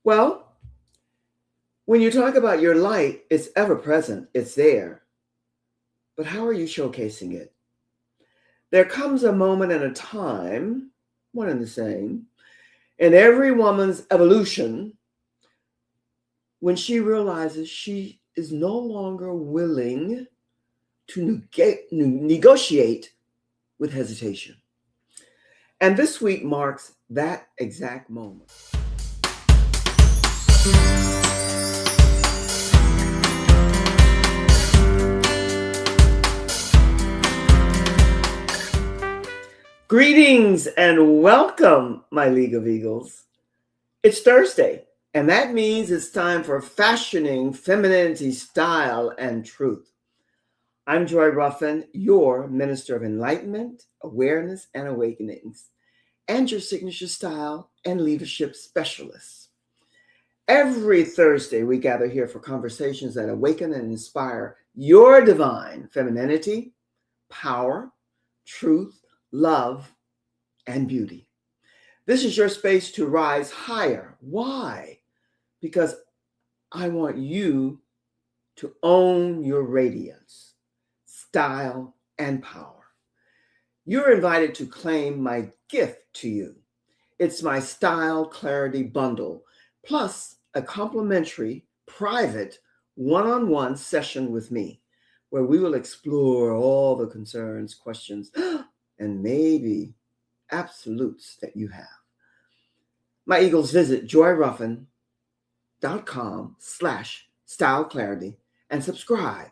Well, when you talk about your light, it's ever present, it's there. But how are you showcasing it? There comes a moment and a time, one and the same, in every woman's evolution when she realizes she is no longer willing to negotiate with hesitation. And this week marks that exact moment. Greetings and welcome, my League of Eagles. It's Thursday, and that means it's time for fashioning femininity, style, and truth. I'm Joy Ruffen, your Minister of Enlightenment, Awareness, and Awakenings, and your signature style and leadership specialist. Every Thursday, we gather here for conversations that awaken and inspire your divine femininity, power, truth, love, and beauty. This is your space to rise higher. Why? Because I want you to own your radiance, style, and power. You're invited to claim my gift to you. It's my Style Clarity Bundle, plus a complimentary, private, one-on-one session with me, where we will explore all the concerns, questions, and maybe absolutes that you have. My Eagles, visit joyruffen.com/styleclarity and subscribe.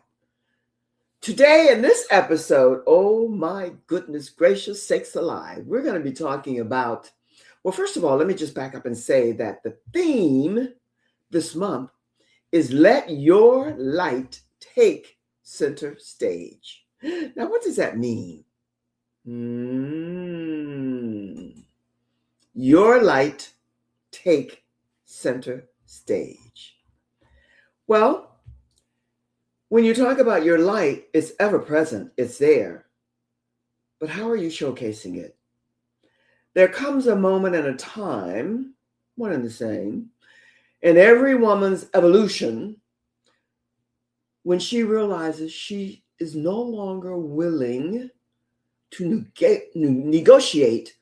Today in this episode, oh my goodness gracious sakes alive, we're going to be talking about, well, first of all, let me just back up and say that the theme this month is Let Your Light Take Center Stage. Now, what does that mean? Your light take center stage. Well, when you talk about your light, it's ever present, it's there. But how are you showcasing it? There comes a moment and a time, one and the same, in every woman's evolution when she realizes she is no longer willing to negotiate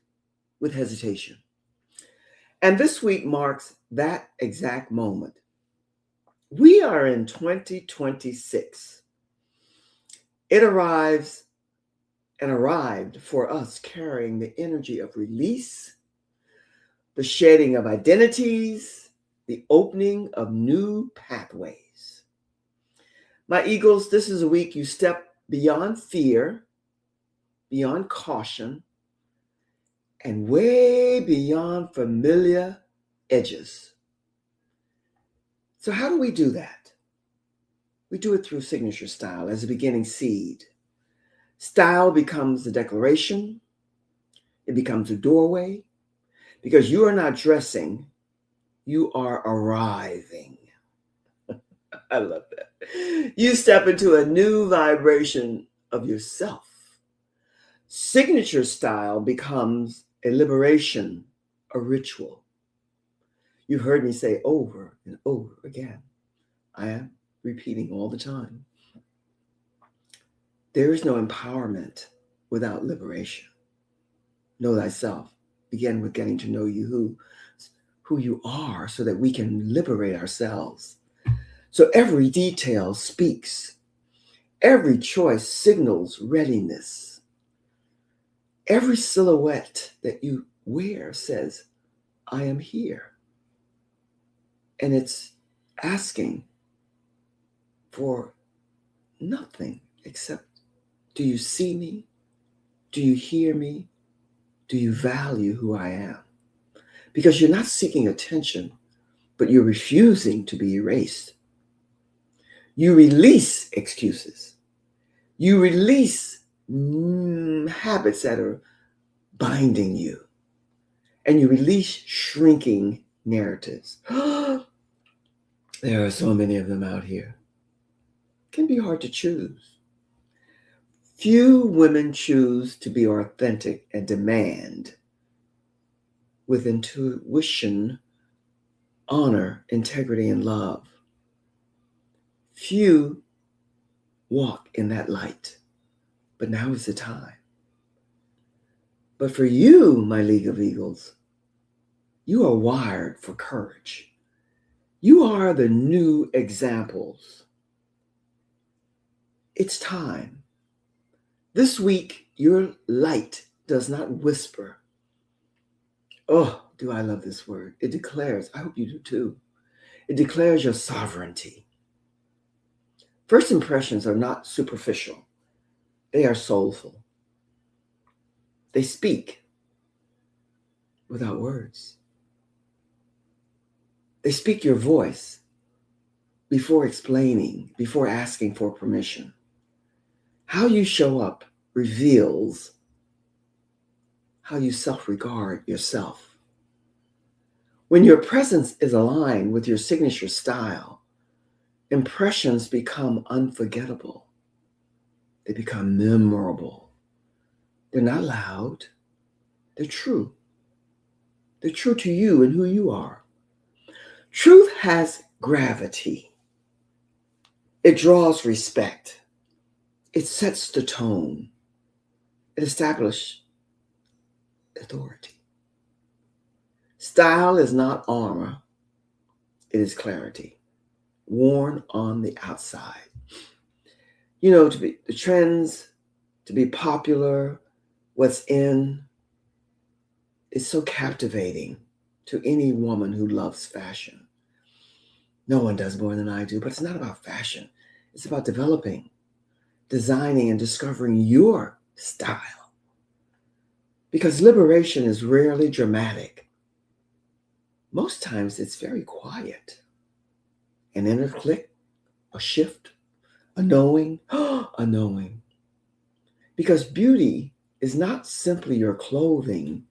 with hesitation. And this week marks that exact moment. We are in 2026. It arrived for us carrying the energy of release, the shedding of identities, the opening of new pathways. My Eagles, this is a week you step beyond fear, beyond caution, and way beyond familiar edges. So how do we do that? We do it through signature style as a beginning seed. Style becomes the declaration. It becomes a doorway, because you are not dressing, you are arriving. I love that. You step into a new vibration of yourself. Signature style becomes a liberation, a ritual. You've heard me say over and over again. I am repeating all the time. There is no empowerment without liberation. Know thyself. Begin with getting to know you, who you are, so that we can liberate ourselves. So every detail speaks. Every choice signals readiness. Every silhouette that you wear says, I am here. And it's asking for nothing except, do you see me? Do you hear me? Do you value who I am? Because you're not seeking attention, but you're refusing to be erased. You release excuses. You release habits that are binding you. And you release shrinking narratives. There are so many of them out here. It can be hard to choose. Few women choose to be authentic and demand with intuition honor, integrity, and love. Few walk in that light, but now is the time. But for you, my League of Eagles, you are wired for courage. You are the new examples. It's time. This week, your light does not whisper. Oh, do I love this word. It declares, I hope you do too. It declares your sovereignty. First impressions are not superficial. They are soulful. They speak without words. They speak your voice before explaining, before asking for permission. How you show up reveals how you self-regard yourself. When your presence is aligned with your signature style, impressions become unforgettable. They become memorable. They're not loud. They're true. They're true to you and who you are. Truth has gravity. It draws respect. It sets the tone. It establishes authority. Style is not armor. It is clarity, worn on the outside. You know, to be the trends, to be popular, what's in, is so captivating to any woman who loves fashion. No one does more than I do, but it's not about fashion. It's about developing, designing, and discovering your style. Because liberation is rarely dramatic. Most times it's very quiet. An inner click, a shift, a knowing, a knowing. Because beauty is not simply your clothing,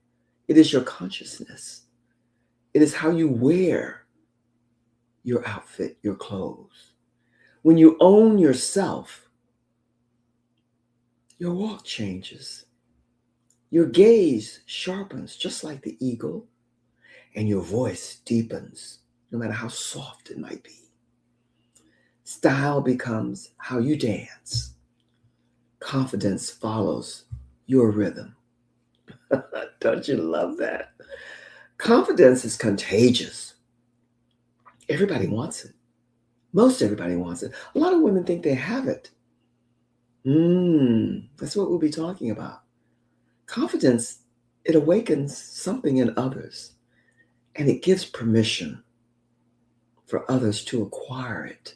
it is your consciousness. It is how you wear your outfit, your clothes. When you own yourself, your walk changes. Your gaze sharpens just like the eagle, and your voice deepens, no matter how soft it might be. Style becomes how you dance. Confidence follows your rhythm. Don't you love that? Confidence is contagious. Everybody wants it. Most everybody wants it. A lot of women think they have it. That's what we'll be talking about. Confidence, it awakens something in others, and it gives permission for others to acquire it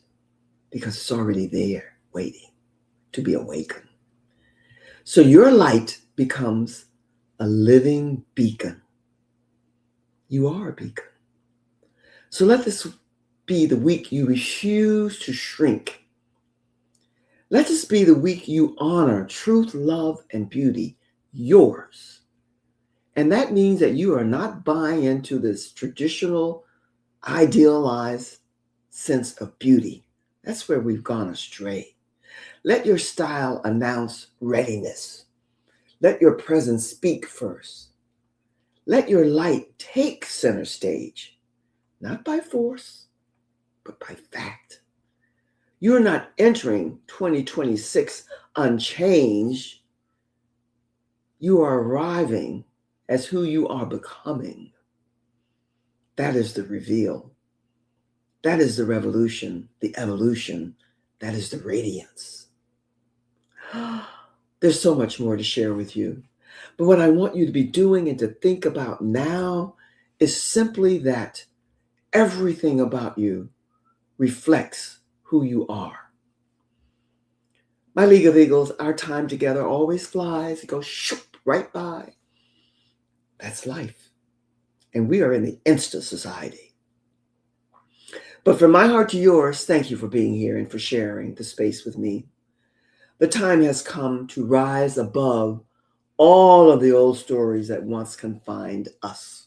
because it's already there waiting to be awakened. So your light becomes a living beacon. You are a beacon. So let this be the week you refuse to shrink. Let this be the week you honor truth, love, and beauty, yours. And that means that you are not buying into this traditional, idealized sense of beauty. That's where we've gone astray. Let your style announce readiness. Let your presence speak first. Let your light take center stage, not by force, but by fact. You're not entering 2026 unchanged. You are arriving as who you are becoming. That is the reveal. That is the revolution, the evolution. That is the radiance. There's so much more to share with you. But what I want you to be doing and to think about now is simply that everything about you reflects who you are. My League of Eagles, our time together always flies. It goes shoop, right by. That's life. And we are in the Insta society. But from my heart to yours, thank you for being here and for sharing the space with me. The time has come to rise above all of the old stories that once confined us.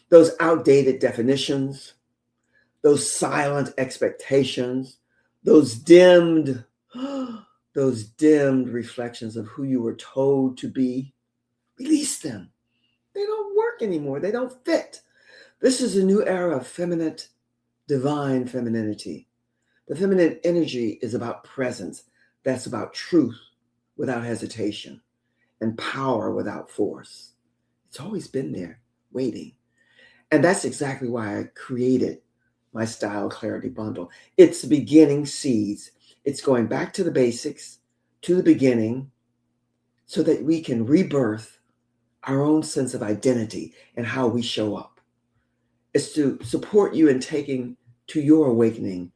Those outdated definitions, those silent expectations, those dimmed reflections of who you were told to be. Release them. They don't work anymore. They don't fit. This is a new era of feminine, divine femininity. The feminine energy is about presence. That's about truth without hesitation and power without force. It's always been there, waiting. And that's exactly why I created my Style Clarity Bundle. It's the beginning seeds. It's going back to the basics, to the beginning, so that we can rebirth our own sense of identity and how we show up. It's to support you in taking to your awakening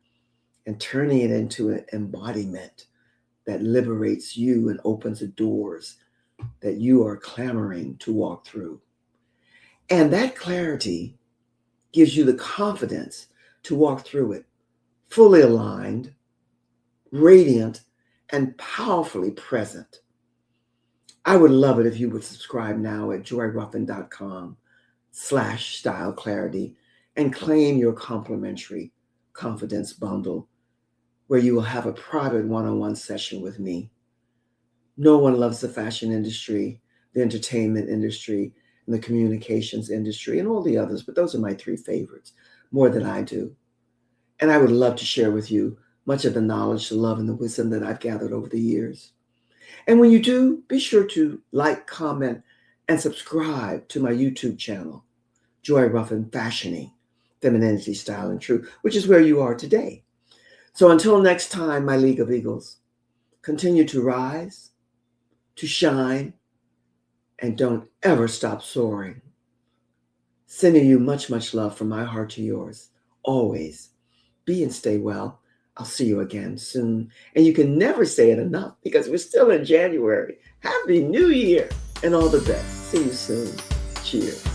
and turning it into an embodiment that liberates you and opens the doors that you are clamoring to walk through. And that clarity gives you the confidence to walk through it, fully aligned, radiant, and powerfully present. I would love it if you would subscribe now at joyruffen.com/styleclarity and claim your complimentary confidence bundle, where you will have a private one-on-one session with me. No one loves the fashion industry, the entertainment industry, and the communications industry, and all the others, but those are my three favorites, more than I do. And I would love to share with you much of the knowledge, the love, and the wisdom that I've gathered over the years. And when you do, be sure to like, comment, and subscribe to my YouTube channel, Joy Ruffen Fashioning, Femininity, Style, and Truth, which is where you are today. So until next time, my League of Eagles, continue to rise, to shine, and don't ever stop soaring. Sending you much, much love from my heart to yours. Always. Be and stay well. I'll see you again soon. And you can never say it enough because we're still in January. Happy New Year and all the best. See you soon. Cheers.